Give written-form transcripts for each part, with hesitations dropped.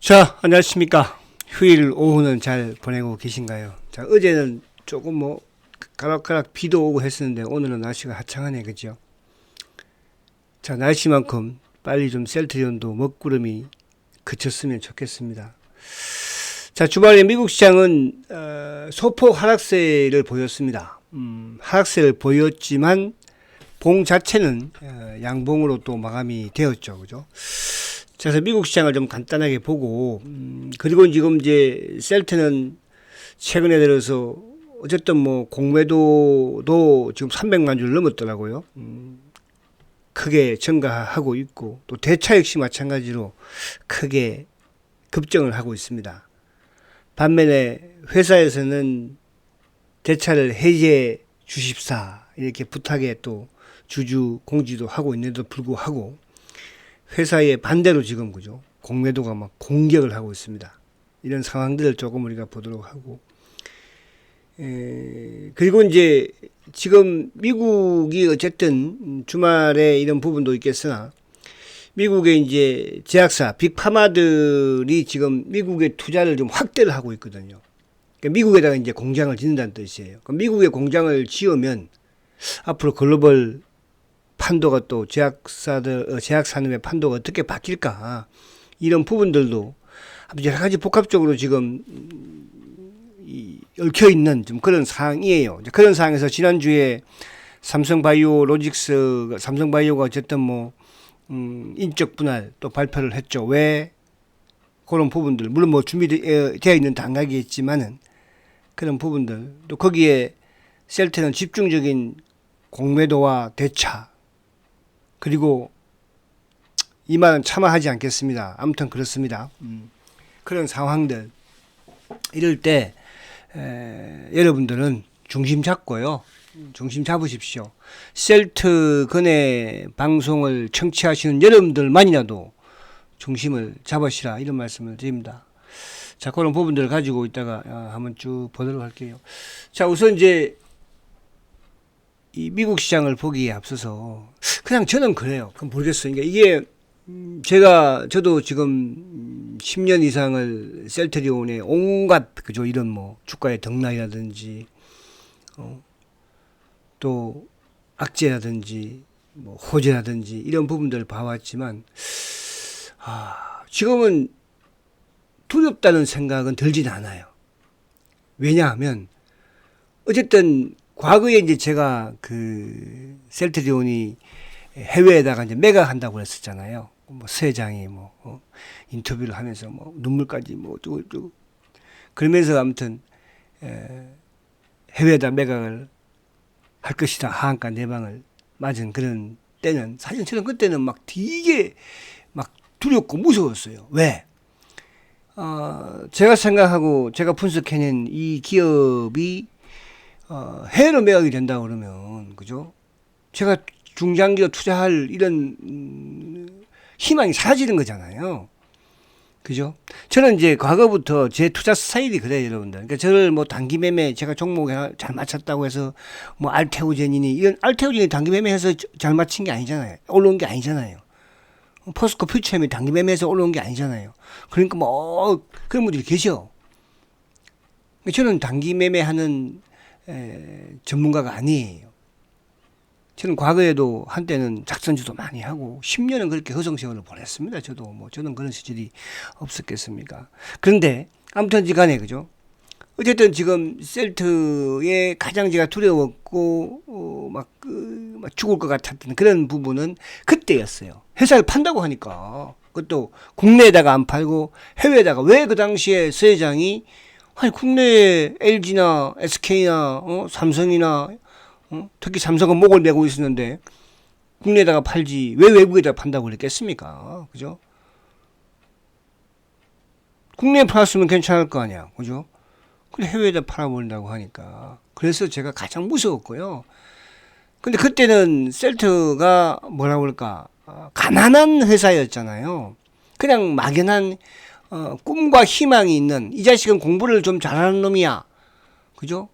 자, 안녕하십니까. 휴일 오후는 잘 보내고 계신가요? 자, 어제는 조금 가락가락 비도 오고 했었는데 오늘은 날씨가 화창하네, 그죠? 자, 날씨만큼 빨리 좀 셀트리온도 먹구름이 그쳤으면 좋겠습니다. 자, 주말에 미국 시장은 소폭 하락세를 보였습니다. 하락세를 보였지만 봉 자체는 양봉으로 또 마감이 되었죠, 그죠? 자, 그래서 미국 시장을 좀 간단하게 보고, 그리고 지금 이제 셀트는 최근에 들어서 어쨌든 공매도도 지금 300만 주를 넘었더라고요. 크게 증가하고 있고, 또 대차 역시 마찬가지로 크게 급증을 하고 있습니다. 반면에 회사에서는 대차를 해제 주십사 이렇게 부탁에 또 주주 공지도 하고 있는데도 불구하고 회사의 반대로 지금 그죠 공매도가 막 공격을 하고 있습니다. 이런 상황들을 조금 우리가 보도록 하고, 그리고 이제 지금 미국이 어쨌든 주말에 이런 부분도 있겠으나 미국의 이제 제약사 빅파마들이 지금 미국의 투자를 좀 확대를 하고 있거든요. 그러니까 미국에다가 이제 공장을 짓는다는 뜻이에요. 그럼 미국에 공장을 지으면 앞으로 글로벌 판도가 또 제약 산업의 판도가 어떻게 바뀔까, 이런 부분들도 여러 가지 복합적으로 지금 얽혀 있는 좀 그런 상황이에요. 그런 상황에서 지난주에 삼성바이오가 어쨌든 인적 분할 또 발표를 했죠. 왜 그런 부분들, 물론 준비되어 있는 단각이겠지만은 그런 부분들, 또 거기에 셀트는 집중적인 공매도와 대차, 그리고 이 말은 차마 하지 않겠습니다. 아무튼 그렇습니다. 그런 상황들, 이럴 때 여러분들은 중심 잡고요. 중심 잡으십시오. 셀트 근의 방송을 청취하시는 여러분들만이라도 중심을 잡으시라, 이런 말씀을 드립니다. 자, 그런 부분들을 가지고 있다가 한번 쭉 보도록 할게요. 자, 우선 이제 이 미국 시장을 보기에 앞서서 그냥 저는 그래요. 그럼 모르겠어요. 그러니까 이게 저도 지금 10년 이상을 셀트리온의 온갖 그죠 이런 주가의 등락이라든지 또 악재라든지 호재라든지 이런 부분들을 봐왔지만 지금은 두렵다는 생각은 들진 않아요. 왜냐하면 어쨌든 과거에 이제 제가 셀트리온이 해외에다가 이제 매각한다고 그랬었잖아요. 서 회장이 인터뷰를 하면서 눈물까지 어쩌고 그러면서 아무튼 해외에다 매각을 할 것이다, 하한가 내방을 맞은 그런 때는 사실 저는 그때는 되게 두렵고 무서웠어요. 왜? 제가 생각하고 제가 분석해낸 이 기업이 해외로 매각이 된다 그러면, 그죠? 제가 중장기로 투자할 이런 희망이 사라지는 거잖아요. 그죠? 저는 이제 과거부터 제 투자 스타일이 그래요, 여러분들. 그러니까 저를 단기 매매, 제가 종목에 잘 맞췄다고 해서 알테오젠이니, 이런 알테오젠이 단기 매매해서 잘 맞힌 게 아니잖아요. 올라온 게 아니잖아요. 포스코 퓨처엠이 단기 매매해서 올라온 게 아니잖아요. 그러니까 그런 분들이 계셔. 저는 단기 매매하는 전문가가 아니에요. 저는 과거에도 한때는 작전주도 많이 하고 10년은 그렇게 허송세월을 보냈습니다. 저는 그런 시절이 없었겠습니까? 그런데 아무튼 간에 그죠? 어쨌든 지금 셀트의 가장 제가 두려웠고 죽을 것 같았던 그런 부분은 그때였어요. 회사를 판다고 하니까, 그것도 국내에다가 안 팔고 해외에다가. 왜 그 당시에 서 회장이 국내에 LG나 SK나 삼성이나 특히 삼성은 목을 메고 있었는데 국내에다가 팔지 왜 외국에다 판다고 그랬겠습니까? 그죠? 국내에 팔았으면 괜찮을 거 아니야, 그죠? 근데 해외에다 팔아버린다고 하니까. 그래서 제가 가장 무서웠고요. 근데 그때는 셀트가 뭐라고 그럴까, 가난한 회사였잖아요. 그냥 막연한 꿈과 희망이 있는, 이 자식은 공부를 좀 잘하는 놈이야, 그죠?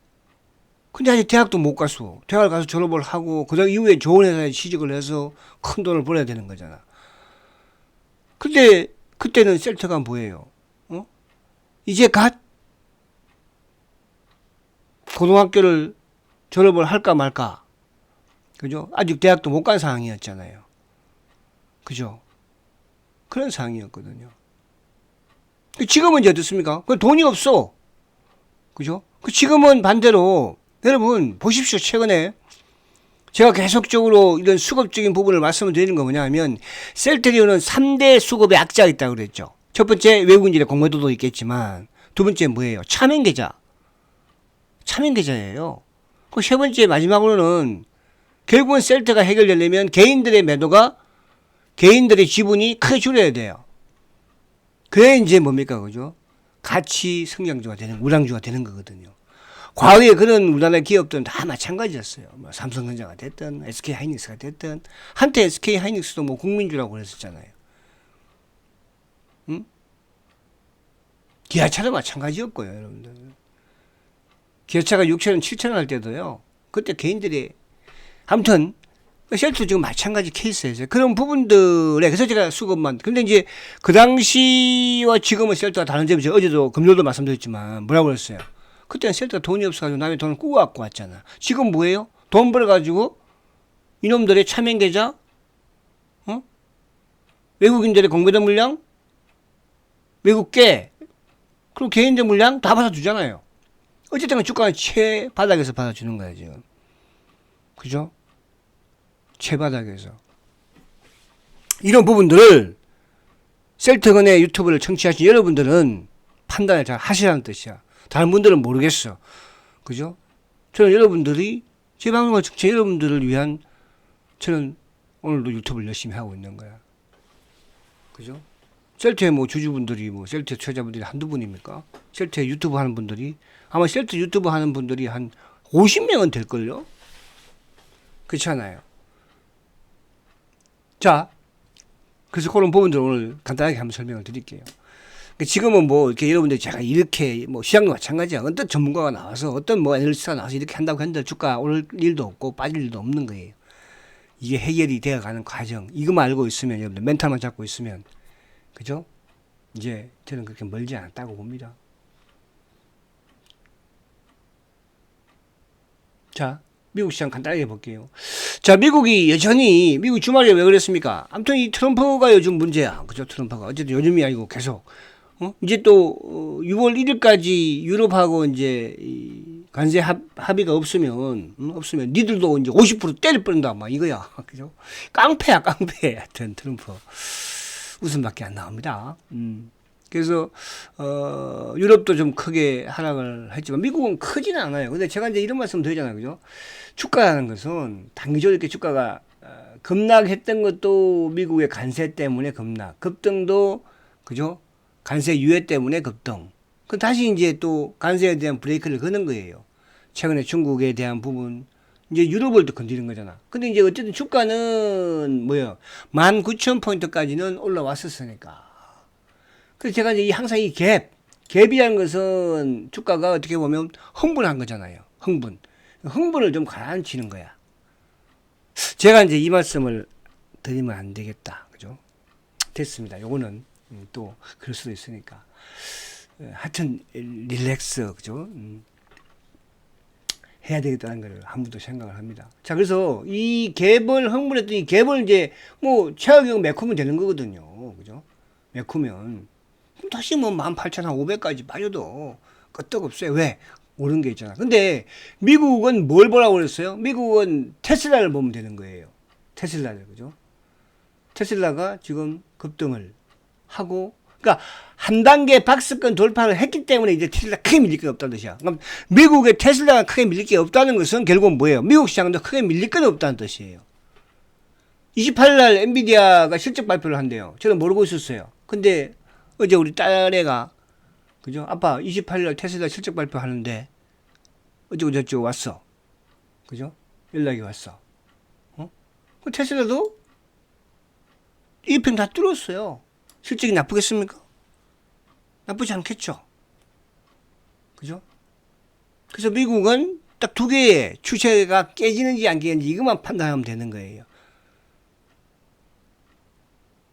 근데 아직 대학도 못 갔어. 대학을 가서 졸업을 하고 그 이후에 좋은 회사에 취직을 해서 큰 돈을 벌어야 되는 거잖아. 근데 그때는 셀트가 뭐예요? 이제 갓 고등학교를 졸업을 할까 말까. 그죠? 아직 대학도 못 간 상황이었잖아요. 그죠? 그런 상황이었거든요. 지금은 이제 어떻습니까? 그 돈이 없어. 그죠? 지금은 반대로, 여러분, 보십시오. 최근에 제가 계속적으로 이런 수급적인 부분을 말씀을 드리는 거 뭐냐 하면, 셀트리온은 3대 수급의 악자가 있다고 그랬죠. 첫 번째, 외국인들의 공매도도 있겠지만, 두 번째 뭐예요? 차명계좌. 차명계좌예요. 그 세 번째, 마지막으로는, 결국은 셀트가 해결되려면 개인들의 매도가, 개인들의 지분이 크게 줄여야 돼요. 그래야 이제 뭡니까, 그죠? 가치 성장주가 되는, 우량주가 되는 거거든요. 과거에 그런 우리나라 기업들은 다 마찬가지였어요. 뭐 삼성전자가 됐든, SK하이닉스가 됐든, 한때 SK하이닉스도 뭐 국민주라고 그랬었잖아요. 응? 기아차도 마찬가지였고요, 여러분들. 기아차가 6천원, 7천원 할 때도요, 그때 개인들이, 아무튼, 셀트 지금 마찬가지 케이스예요. 그런 부분들에, 그래서 제가 수급만, 근데 이제 그 당시와 지금은 셀트가 다른 점이 어제도 금요일도 말씀드렸지만, 뭐라고 그랬어요? 그때는 셀트가 돈이 없어가지고 남의 돈을 꾸고 갖고 왔잖아. 지금 뭐예요? 돈 벌어가지고 이놈들의 차명계좌, 어? 외국인들의 공매도 물량, 외국계, 그리고 개인들 물량 다 받아주잖아요. 어쨌든 주가는 최바닥에서 받아주는 거야, 지금. 그죠? 최바닥에서. 이런 부분들을 셀트건의 유튜브를 청취하신 여러분들은 판단을 잘 하시라는 뜻이야. 다른 분들은 모르겠어. 그죠? 저는 여러분들이, 제 방송을 청취 여러분들을 위한, 저는 오늘도 유튜브를 열심히 하고 있는 거야. 그죠? 셀트의 뭐 주주분들이, 뭐 셀트 투자자분들이 한두 분입니까? 셀트의 유튜브 하는 분들이, 아마 셀트 유튜브 하는 분들이 한 50명은 될걸요? 그렇잖아요. 자, 그래서 그런 부분들 오늘 간단하게 한번 설명을 드릴게요. 지금은 뭐 이렇게 여러분들 제가 이렇게 뭐 시장도 마찬가지야. 어떤 전문가가 나와서 어떤 뭐 애널리스트가 나와서 이렇게 한다고 했는데 주가 오를 일도 없고 빠질 일도 없는 거예요. 이게 해결이 되어가는 과정. 이것만 알고 있으면 여러분들 멘탈만 잡고 있으면 그죠? 이제 저는 그렇게 멀지 않았다고 봅니다. 자, 미국 시장 간단하게 볼게요. 자, 미국이 여전히 미국 주말에 왜 그랬습니까? 아무튼 이 트럼프가 요즘 문제야. 그죠? 트럼프가 어쨌든 요즘이 아니고 계속. 이제 또 6월 1일까지 유럽하고 이제 이 관세 합의가 없으면 니들도 이제 50% 때릴 뻔다 막 이거야. 그죠? 깡패야, 깡패. 하여튼 트럼프 웃음밖에 안 나옵니다. 그래서 유럽도 좀 크게 하락을 했지만 미국은 크지는 않아요. 근데 제가 이제 이런 말씀 드리잖아요. 그죠? 주가라는 것은 단기적으로 이렇게 주가가 급락했던 것도 미국의 관세 때문에 급등도 그죠? 관세 유예 때문에 급등. 그 다시 이제 또 관세에 대한 브레이크를 거는 거예요. 최근에 중국에 대한 부분, 이제 유럽을 또 건드리는 거잖아. 근데 이제 어쨌든 주가는 뭐예요? 19,000포인트까지는 올라왔었으니까. 그래서 제가 이제 항상 이 갭이라는 것은 주가가 어떻게 보면 흥분한 거잖아요. 흥분을 좀 가라앉히는 거야. 제가 이제 이 말씀을 드리면 안 되겠다. 그죠? 됐습니다. 요거는 또 그럴 수도 있으니까. 하여튼 릴렉스 그죠? 해야 되겠다는 걸 한 번 더 생각을 합니다. 자, 그래서 이 갭을 흥분했더니 이 갭을 이제 뭐 최악의 메꾸면 되는 거거든요. 그죠? 메꾸면 다시 뭐 18,500까지 빠져도 끄떡없어요. 왜? 오른 게 있잖아. 근데 미국은 뭘 보라고 그랬어요? 미국은 테슬라를 보면 되는 거예요. 테슬라를 그죠? 테슬라가 지금 급등을 하고, 그러니까 한 단계 박스권 돌파를 했기 때문에 이제 테슬라 크게 밀릴 게 없다는 뜻이야. 그럼 미국의 테슬라가 크게 밀릴 게 없다는 것은 결국은 뭐예요? 미국 시장도 크게 밀릴 건 없다는 뜻이에요. 28일날 엔비디아가 실적 발표를 한대요. 저는 모르고 있었어요. 근데 어제 우리 딸애가 그죠? 아빠 28일날 테슬라 실적 발표하는데 어쩌고 저쩌고 왔어. 그죠? 연락이 왔어. 그 테슬라도 1평 다 뚫었어요. 실적이 나쁘겠습니까? 나쁘지 않겠죠. 그죠? 그래서 미국은 딱 두 개의 추세가 깨지는지 안 깨지는지 이것만 판단하면 되는 거예요.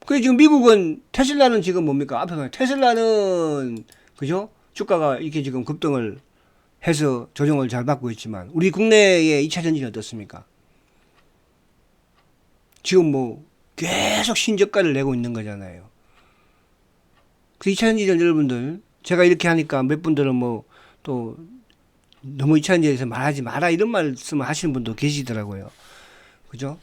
그래 지금 미국은 테슬라는 지금 뭡니까? 앞에 보면 테슬라는 그죠? 주가가 이렇게 지금 급등을 해서 조정을 잘 받고 있지만 우리 국내의 2차 전지는 어떻습니까? 지금 뭐 계속 신저가를 내고 있는 거잖아요. 그 2차 전지전 여러분들 제가 이렇게 하니까 몇 분들은 뭐 또 너무 2차 전지에 대해서 말하지 마라 이런 말씀을 하시는 분도 계시더라고요. 그죠?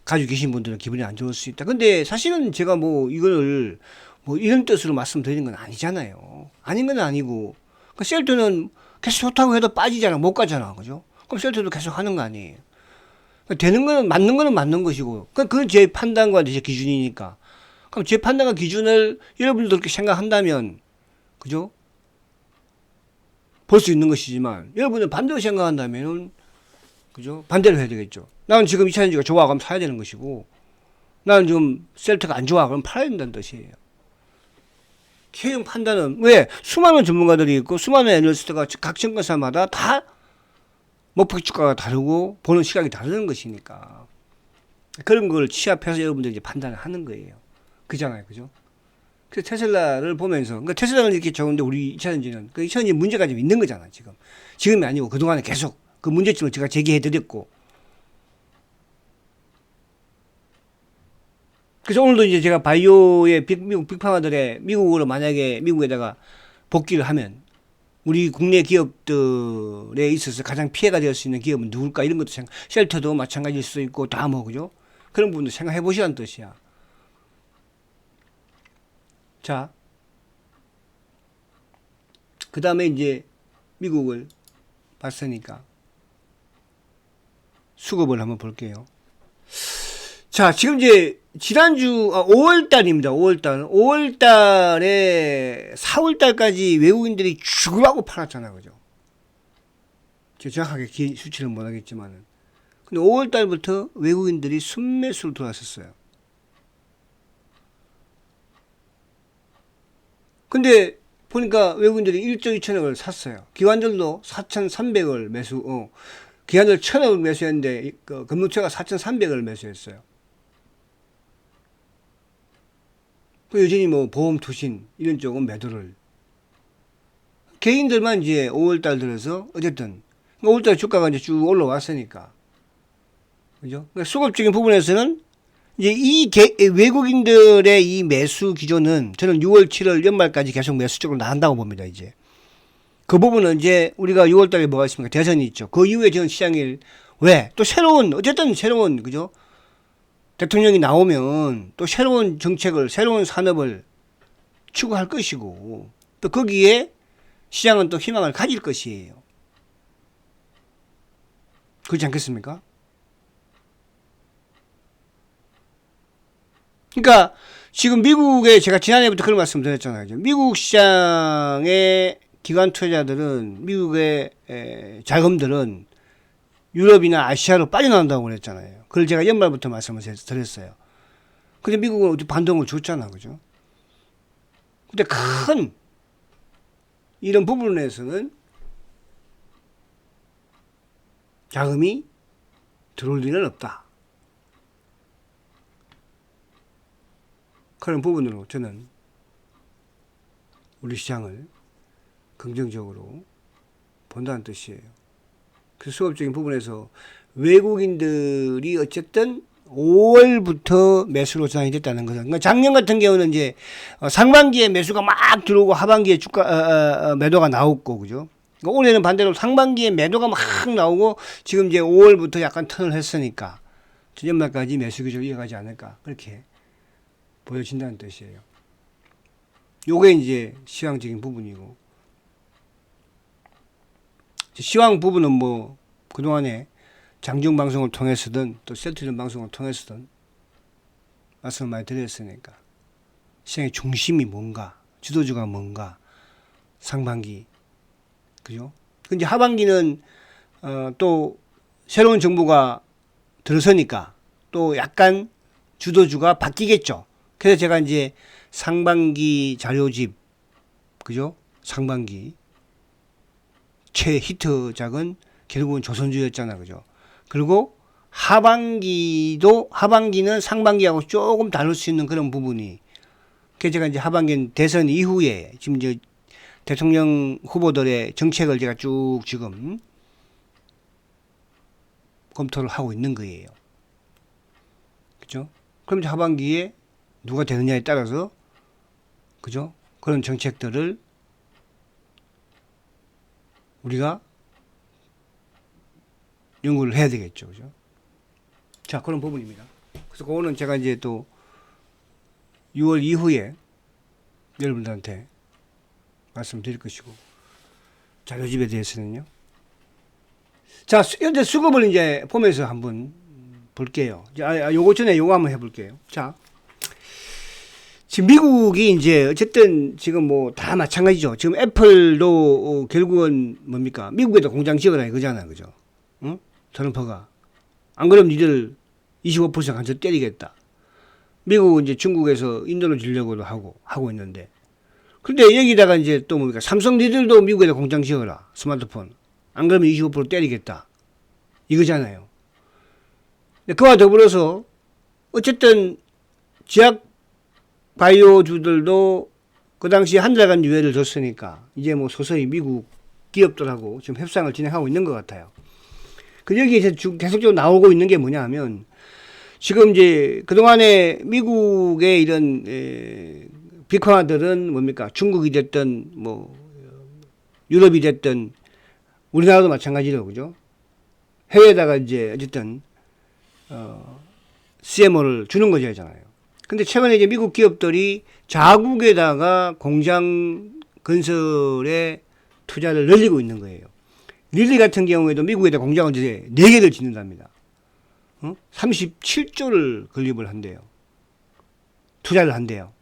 가지고 계신 분들은 기분이 안 좋을 수 있다. 근데 사실은 제가 뭐 이걸 뭐 이런 뜻으로 말씀드리는 건 아니잖아요. 아닌 건 아니고. 그 셀트는 계속 좋다고 해도 빠지잖아. 못 가잖아. 그죠? 그럼 셀트도 계속 하는 거 아니에요. 되는 거는 맞는 것이고. 그건 제 판단과 제 기준이니까. 그럼 제 판단과 기준을 여러분들도 그렇게 생각한다면, 그죠? 볼 수 있는 것이지만, 여러분들 반대로 생각한다면은, 그죠? 반대로 해야 되겠죠. 나는 지금 2차 전지가 좋아. 그럼 사야 되는 것이고, 나는 지금 셀트가 안 좋아. 그럼 팔아야 된다는 뜻이에요. K형 판단은, 왜? 수많은 전문가들이 있고, 수많은 애널리스트가 각 증권사마다 다 목표 주가가 다르고, 보는 시각이 다르는 것이니까. 그런 걸 취합해서 여러분들이 이제 판단을 하는 거예요. 그잖아요. 그죠? 그래서 테슬라를 보면서, 그러니까 테슬라는 이렇게 좋은데 우리 2차 전지는, 그 2차 전지 문제가 좀 있는 거잖아, 지금. 지금이 아니고 그동안에 계속 그 문제점을 제가 제기해드렸고. 그래서 오늘도 이제 제가 바이오의 미국 빅파마들의 미국으로 만약에 미국에다가 복귀를 하면 우리 국내 기업들에 있어서 가장 피해가 될 수 있는 기업은 누굴까 이런 것도 생각, 쉘터도 마찬가지일 수 있고 다 뭐, 그죠? 그런 부분도 생각해 보시라는 뜻이야. 자, 그 다음에 이제 미국을 봤으니까 수급을 한번 볼게요. 자, 지금 이제 지난주 5월달입니다. 5월달. 5월달에 4월달까지 외국인들이 죽으라고 팔았잖아요. 그죠? 제가 정확하게 수치는 못하겠지만은. 근데 5월달부터 외국인들이 순매수로 들어왔었어요. 근데 보니까 외국인들이 1조 2천억을 샀어요. 기관들도 4,300을 기관들 1,000억을 매수했는데 그 금융처가 4,300을 매수했어요. 그 여전히 뭐 보험 투신 이런 쪽은 매도를. 개인들만 이제 5월달 들어서 어쨌든 5월달 주가가 이제 쭉 올라왔으니까. 그죠? 그러니까 수급적인 부분에서는 이제 외국인들의 이 매수 기조는 저는 6월, 7월 연말까지 계속 매수 쪽으로 나간다고 봅니다, 이제. 그 부분은 이제 우리가 6월 달에 뭐가 있습니까? 대선이 있죠. 그 이후에 저는 시장일, 왜? 또 어쨌든 새로운, 그죠? 대통령이 나오면 또 새로운 정책을, 새로운 산업을 추구할 것이고, 또 거기에 시장은 또 희망을 가질 것이에요. 그렇지 않겠습니까? 그러니까 지금 미국에 제가 지난해부터 그런 말씀 드렸잖아요. 미국 시장의 기관 투자자들은 미국의 자금들은 유럽이나 아시아로 빠져나온다고 그랬잖아요. 그걸 제가 연말부터 말씀을 드렸어요. 근데 미국은 반동을 줬잖아. 그죠? 근데 큰 이런 부분에서는 자금이 들어올 리는 없다. 그런 부분으로 저는 우리 시장을 긍정적으로 본다는 뜻이에요. 그 수업적인 부분에서 외국인들이 어쨌든 5월부터 매수로 전환이 됐다는 것은, 그러니까 작년 같은 경우는 이제 상반기에 매수가 막 들어오고 하반기에 주가 매도가 나왔고, 그죠? 그러니까 올해는 반대로 상반기에 매도가 막 나오고 지금 이제 5월부터 약간 턴을 했으니까 연말까지 매수 기조를 이어가지 않을까 그렇게 보여진다는 뜻이에요. 요게 이제 시황적인 부분이고, 시황 부분은 뭐 그동안에 장중 방송을 통해서든 또 셀트리온 방송을 통해서든 말씀을 많이 드렸으니까 시장의 중심이 뭔가, 주도주가 뭔가, 상반기, 그죠? 근데 하반기는 또 새로운 정부가 들어서니까 또 약간 주도주가 바뀌겠죠. 그래서 제가 이제 상반기 자료집, 그죠? 상반기 최히트작은 결국은 조선주였잖아, 그죠? 그리고 하반기는 상반기하고 조금 다를 수 있는 그런 부분이. 그래서 제가 이제 하반기는 대선 이후에 지금 이제 대통령 후보들의 정책을 제가 쭉 지금 검토를 하고 있는 거예요. 그죠? 그럼 이제 하반기에 누가 되느냐에 따라서, 그죠? 그런 정책들을 우리가 연구를 해야 되겠죠. 그죠? 자, 그런 부분입니다. 그래서 그거는 제가 이제 또 6월 이후에 여러분들한테 말씀드릴 것이고, 자, 요 집에 대해서는요. 자, 현재 수급을 이제 보면서 한번 볼게요. 요거 전에 요거 한번 해볼게요. 자, 지금 미국이 이제 어쨌든 지금 뭐 다 마찬가지죠. 지금 애플도 결국은 뭡니까? 미국에도 공장 지어라 이거잖아. 그죠? 응? 트럼프가. 안 그러면 니들 25% 간접 때리겠다. 미국은 이제 중국에서 인도로 주려고도 하고 있는데. 근데 여기다가 이제 또 뭡니까? 삼성 니들도 미국에다 공장 지어라. 스마트폰. 안 그러면 25% 때리겠다. 이거잖아요. 그와 더불어서 어쨌든 제약 바이오주들도 그 당시에 한 달간 유예를 줬으니까 이제 뭐 서서히 미국 기업들하고 지금 협상을 진행하고 있는 것 같아요. 그 여기에 계속적으로 나오고 있는 게 뭐냐 하면 지금 이제 그동안에 미국의 이런 빅파마들은 뭡니까? 중국이 됐든 뭐 유럽이 됐든 우리나라도 마찬가지로 그죠? 해외에다가 이제 어쨌든 CMO를 주는 거잖아요. 근데 최근에 이제 미국 기업들이 자국에다가 공장 건설에 투자를 늘리고 있는 거예요. 릴리 같은 경우에도 미국에다 공장을 이제 4개를 짓는답니다. 37조를 건립을 한대요. 투자를 한대요.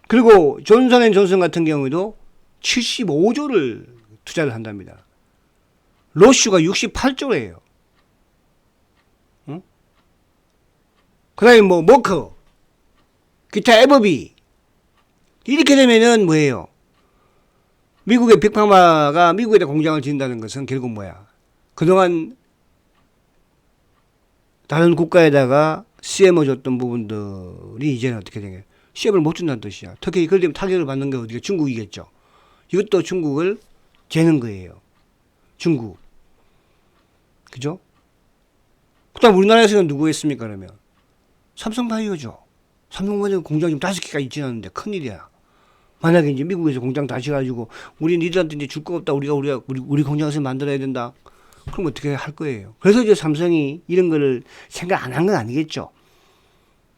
그리고 존슨앤존슨 같은 경우에도 75조를 투자를 한답니다. 로슈가 68조래요. 그 다음에 뭐 머커, 기타 에버비. 이렇게 되면은 뭐예요? 미국의 빅파마가 미국에다 공장을 짓는다는 것은 결국 뭐야? 그동안 다른 국가에다가 CMO 줬던 부분들이 이제는 어떻게 되냐? CM을 못 준다는 뜻이야. 특히 그럴 때면 타격을 받는 게 어디가 중국이겠죠. 이것도 중국을 재는 거예요. 중국. 그죠? 그 다음 우리나라에서는 누구 했습니까, 그러면? 삼성바이오죠. 삼성바이오 공장 지금 5개가 있지 않는데 큰일이야. 만약에 이제 미국에서 공장 다시 가지고 우리 니들한테 이제 줄 거 없다. 우리 공장에서 만들어야 된다. 그럼 어떻게 할 거예요? 그래서 이제 삼성이 이런 거를 생각 안 한 건 아니겠죠.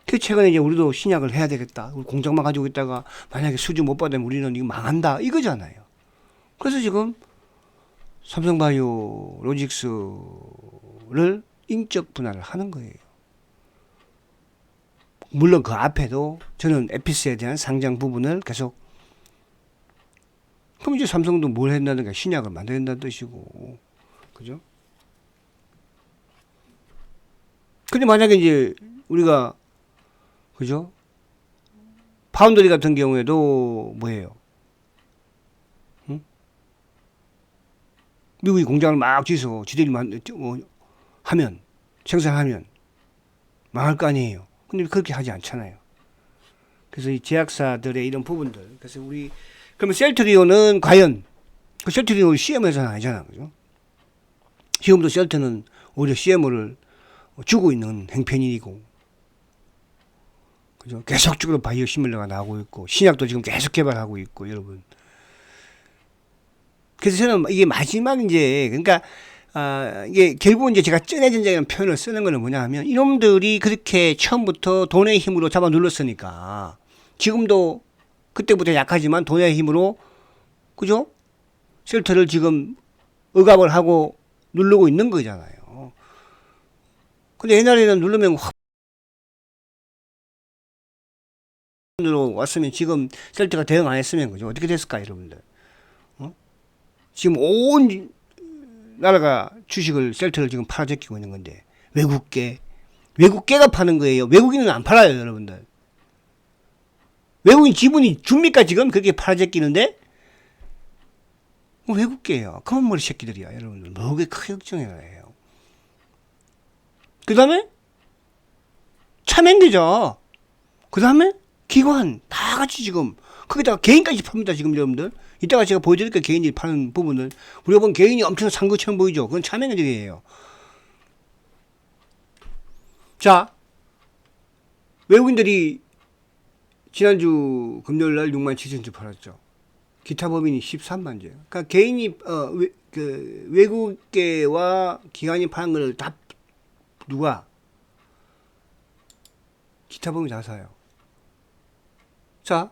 그 최근에 이제 우리도 신약을 해야 되겠다. 우리 공장만 가지고 있다가 만약에 수주 못 받으면 우리는 이거 망한다. 이거잖아요. 그래서 지금 삼성바이오 로직스를 인적 분할을 하는 거예요. 물론 그 앞에도 저는 에피스에 대한 상장 부분을 계속, 그럼 이제 삼성도 뭘 한다든가 신약을 만든다는 뜻이고, 그죠? 근데 만약에 이제 우리가, 그죠? 파운드리 같은 경우에도 뭐예요? 응? 미국이 공장을 막 지어서 지들이 하면, 생산하면 망할 거 아니에요. 근데 그렇게 하지 않잖아요. 그래서 이 제약사들의 이런 부분들. 그래서 그러면 셀트리온은 과연, 그 셀트리온 CMO에서는 아니잖아. 그죠? 지금도 셀트는 오히려 CMO를 주고 있는 행편이고, 그죠? 계속적으로 바이오 시밀러가 나오고 있고, 신약도 지금 계속 개발하고 있고, 여러분. 그래서 저는 이게 마지막 이제, 그러니까, 이게 결국은 이제 제가 쩐해진다는 표현을 쓰는 거는 뭐냐 하면 이놈들이 그렇게 처음부터 돈의 힘으로 잡아 눌렀으니까 지금도 그때부터 약하지만 돈의 힘으로, 그죠? 셀터를 지금 억압을 하고 누르고 있는 거잖아요. 근데 옛날에는 누르면 확 으로 왔으면 지금 셀터가 대응 안 했으면, 그죠? 어떻게 됐을까, 여러분들? 지금 온 나라가 주식을 셀터를 지금 팔아제끼고 있는 건데 외국계가 파는 거예요. 외국인은 안 팔아요, 여러분들. 외국인 지분이 줍니까 지금 그렇게 팔아제끼는데? 외국계예요. 검은 머리 새끼들이야, 여러분들. 뭐게 크게 걱정해야 해요. 그 다음에 차명계죠. 그 다음에 기관 다 같이 지금 거기다가 개인까지 팝니다, 지금 여러분들. 이따가 제가 보여드릴게요, 개인이 파는 부분을. 우리가 보면 개인이 엄청 산 것처럼 보이죠? 그건 차명들이에요. 자, 외국인들이 지난주 금요일 날 6만 7천 주 팔았죠. 기타 법인이 13만 주예요. 그러니까 개인이, 외국계와 기관이 파는 걸 다 누가? 기타 법인이 다 사요. 자,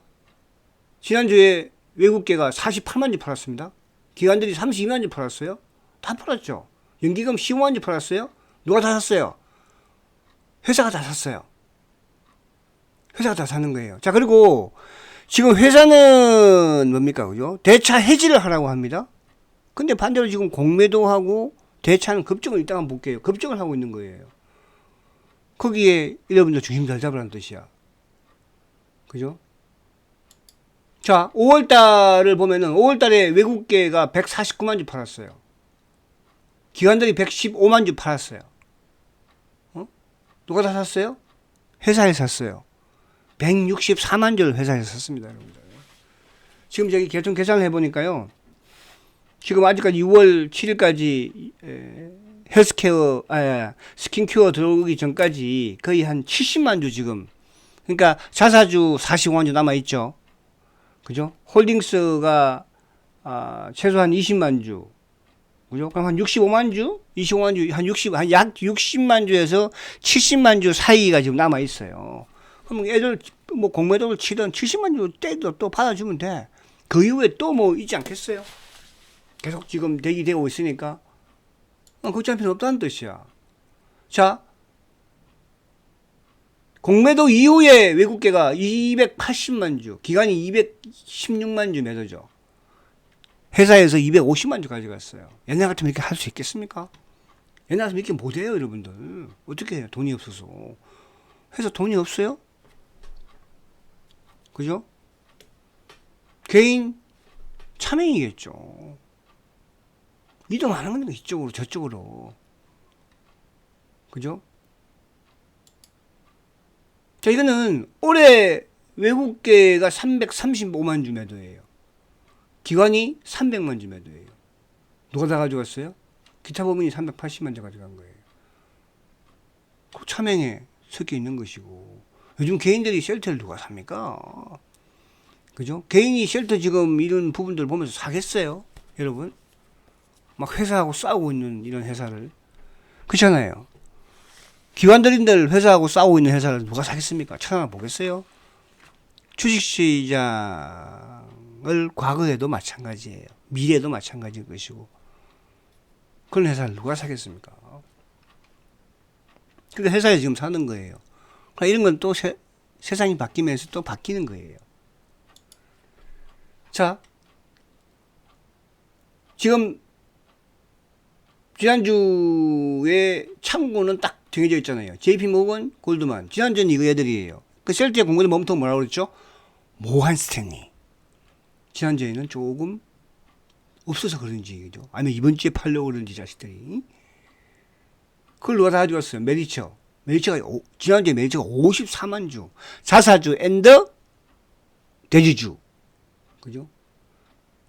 지난주에 외국계가 48만 주 팔았습니다. 기관들이 32만 주 팔았어요. 다 팔았죠. 연기금 15만 주 팔았어요. 누가 다 샀어요? 회사가 다 샀어요. 회사가 다 사는 거예요. 자, 그리고 지금 회사는 뭡니까, 그죠? 대차 해지를 하라고 합니다. 근데 반대로 지금 공매도 하고 대차는 급증을 이따가 볼게요. 급증을 하고 있는 거예요. 거기에 여러분들 중심 잘 잡으라는 뜻이야. 그죠? 자, 5월달을 보면은 5월달에 외국계가 149만 주 팔았어요. 기관들이 115만 주 팔았어요. 누가 다 샀어요? 회사에 샀어요. 164만 주를 회사에서 샀습니다, 여러분들. 지금 저기 대충 계산을 해보니까요. 지금 아직까지 6월 7일까지 헬스케어, 스킨큐어 들어오기 전까지 거의 한 70만 주 지금. 그러니까 자사주 45만 주 남아있죠. 그죠? 홀딩스가 최소한 20만 주. 그죠? 그럼 한 65만 주? 25만 주, 약 60만 주에서 70만 주 사이가 지금 남아있어요. 그럼 애들 뭐 공매도를 치던 70만 주 때도 또 받아주면 돼. 그 이후에 또 뭐 있지 않겠어요? 계속 지금 대기되고 있으니까. 걱정할 필요 없다는 뜻이야. 자, 공매도 이후에 외국계가 280만 주, 기관이 216만 주 매도죠. 회사에서 250만 주 가져갔어요. 옛날 같으면 이렇게 할 수 있겠습니까? 옛날 같으면 이렇게 못해요, 여러분들. 어떻게 해요? 돈이 없어서. 회사 돈이 없어요? 그죠? 개인 차명이겠죠. 이동하는 거니까 이쪽으로 저쪽으로. 그죠? 자, 이거는 올해 외국계가 335만 주 매도예요. 기관이 300만 주 매도예요. 누가 다 가져갔어요? 기타 법인이 380만 주 가져간 거예요. 그 차명에 섞여 있는 것이고. 요즘 개인들이 쉘터를 누가 삽니까? 그죠? 개인이 쉘터 지금 이런 부분들 보면서 사겠어요? 여러분? 막 회사하고 싸우고 있는 이런 회사를. 그렇잖아요. 기관들인들 회사하고 싸우고 있는 회사를 누가 사겠습니까? 쳐다보겠어요? 주식시장을 과거에도 마찬가지예요. 미래에도 마찬가지일 것이고. 그런 회사를 누가 사겠습니까? 그러니까 회사에 지금 사는 거예요. 그러니까 이런 건 또 세상이 바뀌면서 또 바뀌는 거예요. 자, 지금 지난주에 창구는 딱 정해져 있잖아요. JP모건, 골드만. 지난주는 이거 애들이에요. 그 셀트의 공군의 몸통 뭐라고 그랬죠? 모한 스탠리. 지난주에는 조금 없어서 그런지, 그죠? 아니면 이번 주에 팔려고 그런지, 자식들이. 그걸 누가 다 가져갔어요? 메리처. 지난주에 메리처가 54만 주. 자사주 앤더 대주주. 그죠?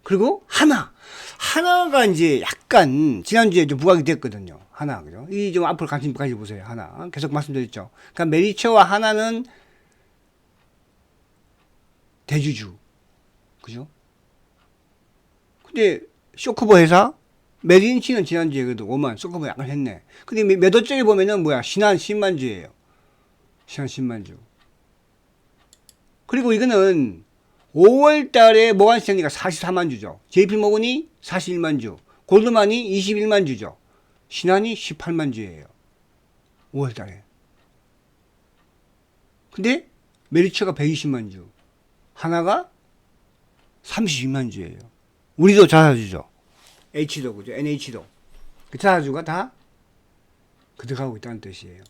그리고 하나가 이제 약간 지난주에 좀 부각이 됐거든요. 하나, 그죠? 이 좀 앞으로 관심 가져보세요. 하나. 계속 말씀드렸죠. 그러니까 메리처와 하나는 대주주. 그죠? 근데 쇼크버 회사 메린치는 지난주에 그래도 5만, 쇼크버 약간 했네. 근데 매도 쪽에 보면은 뭐야? 신한 10만 주예요. 신한 10만 주. 그리고 이거는 5월 달에 모간 스탠리가 44만 주죠. JP모건이 41만 주. 골드만이 21만 주죠. 신한이 18만 주예요. 5월 달에. 근데 메리처가 120만 주. 하나가 32만 주예요. 우리도 자사주죠. H도, 그죠? NH도. 그 자사주가 다 그득하고 있다는 뜻이에요.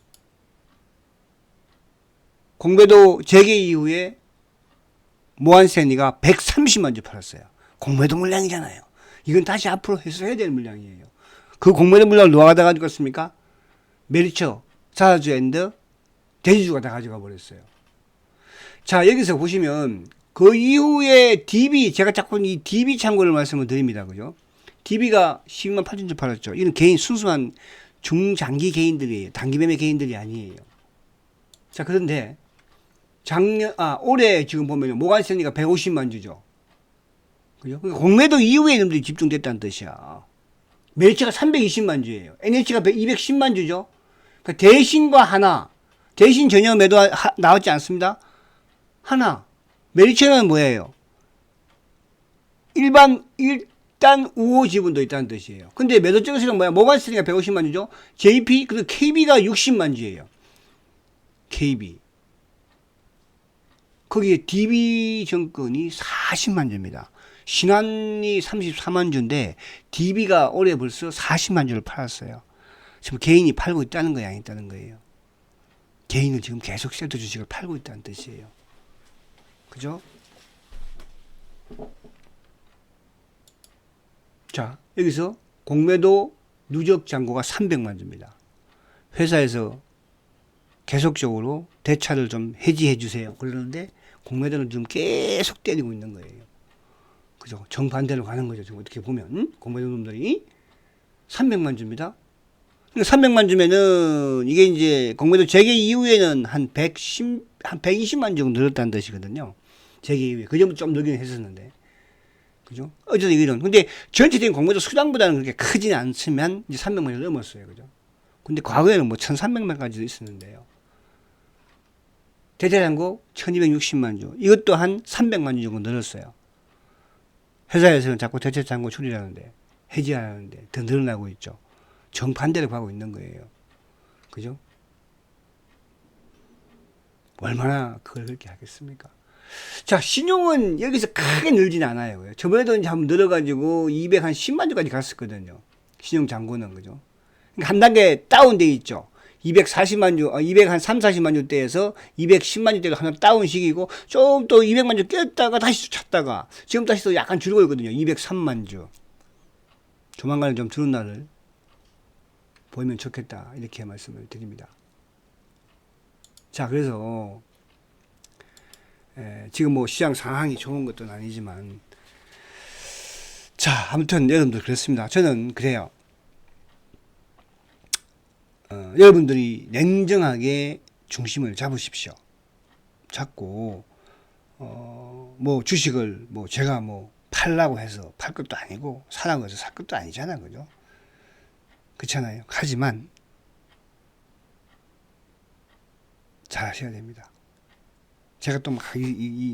공매도 재개 이후에 모한스탠리가 130만 주 팔았어요. 공매도 물량이잖아요. 이건 다시 앞으로 해소해야 될 물량이에요. 그 공매도 물량을 누가 다 가져갔습니까? 메리처, 자사주 앤드 대주주가 다 가져가 버렸어요. 자, 여기서 보시면 그 이후에 DB, 제가 자꾸 이 DB 참고를 말씀을 드립니다. 그죠? DB가 12만 8천 주 팔았죠. 이는 개인, 순수한 중장기 개인들이에요. 단기 매매 개인들이 아니에요. 자, 그런데 올해 지금 보면요. 모간스탠리가 150만 주죠. 그죠? 그러니까 공매도 이후에 이놈들이 집중됐다는 뜻이야. 멸치가 320만 주예요. NH가 210만 주죠. 그러니까 대신과 하나, 대신 전혀 매도 나왔지 않습니다. 하나, 멸치는 뭐예요? 일단 우호 지분도 있다는 뜻이에요. 근데 매도 증시는 뭐야? 모간스탠리가 150만 주죠. JP 그리고 KB가 60만 주예요. KB. 거기에 DB증권이 40만 주입니다. 신한이 34만 주인데 DB가 올해 벌써 40만 주를 팔았어요. 지금 개인이 팔고 있다는 거야, 안 있다는 거예요. 개인은 지금 계속 셀터 주식을 팔고 있다는 뜻이에요. 그죠? 자, 여기서 공매도 누적 잔고가 300만 주입니다. 회사에서 계속적으로 대차를 좀 해지해 주세요. 그러는데 공매도는 지금 계속 때리고 있는 거예요. 그죠? 정반대로 가는 거죠. 지금 어떻게 보면 공매도 놈들이 300만 주입니다. 그러니까 300만 주면은 이게 이제 공매도 재개 이후에는 한 120만 정도 늘었다는 뜻이거든요. 재개 이후에 그 전부터 좀 늘긴 했었는데, 그죠? 어쨌든 이런. 근데 전체적인 공매도 수량보다는 그렇게 크지는 않지만 이제 300만이 넘었어요, 그죠? 근데 과거에는 뭐 1,300만까지도 있었는데요. 대체잔고 1,260만 주. 이것도 한 300만 주 정도 늘었어요. 회사에서는 자꾸 대체잔고 줄이라는데, 해지하라는데 더 늘어나고 있죠. 정반대로 가고 있는 거예요. 그죠? 얼마나 그걸 그렇게 하겠습니까? 자, 신용은 여기서 크게 늘진 않아요. 저번에도 이제 한번 늘어가지고 210만 주까지 갔었거든요. 신용 잔고는, 그죠? 그러니까 한 단계 다운돼 있죠. 240만 주, 240만 주대에서 210만 주대로 하나 다운식이고, 좀 또 200만 주 깼다가 다시 찼다가, 지금 다시 또 약간 줄고 있거든요. 203만 주. 조만간에 좀 줄은 날을 보이면 좋겠다. 이렇게 말씀을 드립니다. 자, 그래서, 지금 뭐 시장 상황이 좋은 것도 아니지만, 자, 아무튼 여러분들 그렇습니다. 저는 그래요. 여러분들이 냉정하게 중심을 잡으십시오. 잡고, 뭐 주식을 뭐 제가 뭐 팔라고 해서 팔 것도 아니고, 사라고 해서 살 것도 아니잖아. 그죠? 그렇잖아요. 하지만, 잘 하셔야 됩니다. 제가 또 막,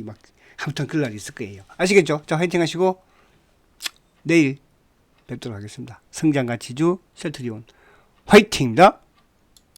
막, 한부터 그럴 날이 있을 거예요. 아시겠죠? 자, 화이팅 하시고, 내일 뵙도록 하겠습니다. 성장가치주 셀트리온. 화이팅입니다.